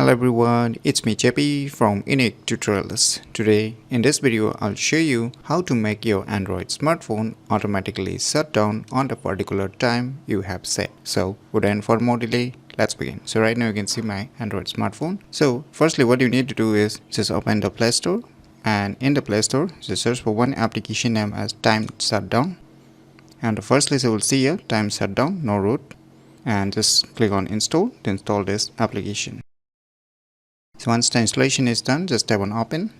Hello everyone, it's me JP from UniqueTutorials. Today in this video I'll show you how to make your Android smartphone automatically shut down on the particular time you have set. So without any further more delay, let's begin. So right now you can see my Android smartphone. So firstly what you need to do is just open the Play Store, and in the Play Store just search for one application name as Time Shutdown, and the first list you will see here Time Shutdown, no root, and just click on install to install this application. So once the installation is done, just tap on open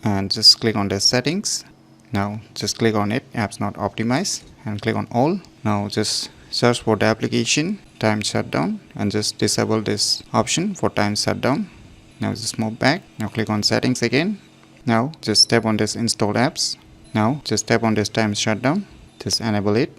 and just click on the settings. Now just click on it, apps not optimized, and click on all. Now just search for the application Time Shutdown and just disable this option for Time Shutdown. Now just move back. Now click on settings again. Now just tap on this install apps. Now just tap on this Time Shutdown, just enable it.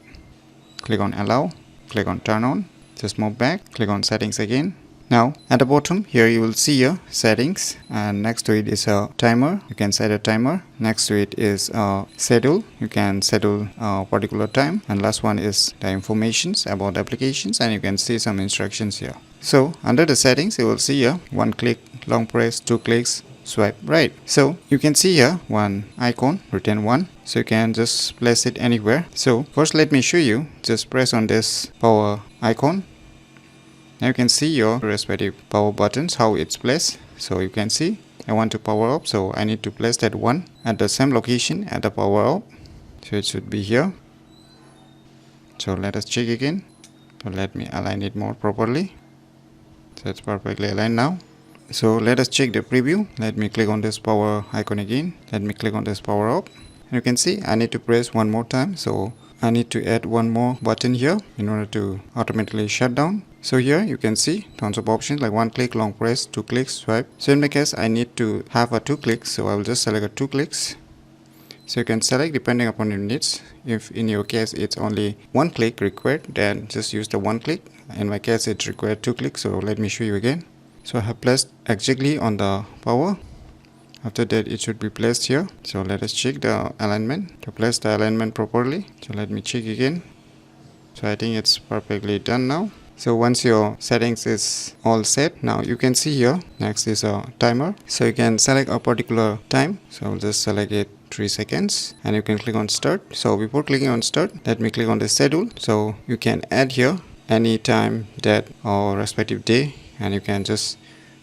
Click on allow, click on turn on, just move back, click on settings again. Now at the bottom here you will see your settings, and next to it is a timer. You can set a timer. Next to it is a schedule. You can schedule a particular time, and last one is the informations about the applications, and you can see some instructions here. So under the settings you will see here one click, long press, two clicks, swipe right. So you can see here one icon written 1, so you can just place it anywhere. So first let me show you. Just press on this power icon. Now you can see your respective power buttons, how it's placed. So you can see I want to power up, so I need to place that one at the same location at the power up. So it should be here. So let us check again. So let me align it more properly. So it's perfectly aligned now. So let us check the preview. Let me click on this power icon again. Let me click on this power up. And you can see I need to press one more time. So I need to add one more button here in order to automatically shut down. So here you can see tons of options like one click, long press, two clicks, swipe. So in my case I need to have a 2 clicks, so I will just select a 2 clicks. So you can select depending upon your needs. If in your case it's only 1 click required, then just use the 1 click. In my case it required 2 clicks, so let me show you again. So I have placed exactly on the power. After that it should be placed here. So let us check the alignment to place the alignment properly. So let me check again. So I think it's perfectly done now. So once your settings is all set, now you can see here next is a timer. So you can select a particular time. So I'll just select it 3 seconds and you can click on start. So before clicking on start, let me click on the schedule. So you can add here any time, date or respective day, and you can just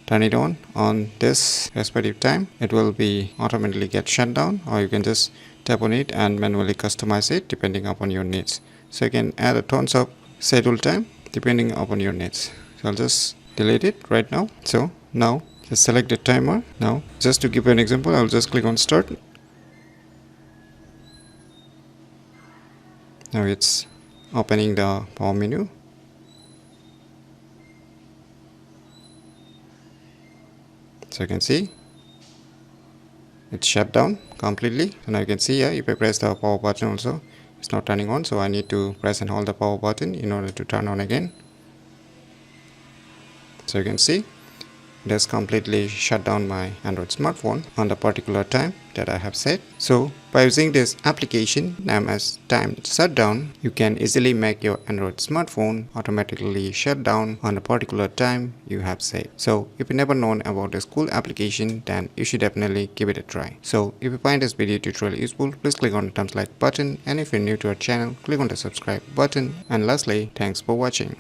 turn it on this respective time. It will be automatically get shut down, or you can just tap on it and manually customize it depending upon your needs. So you can add a tons of schedule time depending upon your needs. So I'll just delete it right now. So now just select the timer. Now just to give you an example, I'll just click on start. Now it's opening the power menu. So you can see it's shut down completely. So now you can see here if I press the power button also, it's not turning on, so I need to press and hold the power button in order to turn on again. So you can see it has completely shut down my Android smartphone on the particular time that I have set. So by using this application named as Time Shutdown, you can easily make your Android smartphone automatically shut down on a particular time you have set. So if you never known about this cool application, then you should definitely give it a try. So if you find this video tutorial useful, please click on the thumbs like button, and if you're new to our channel, click on the subscribe button. And lastly, thanks for watching.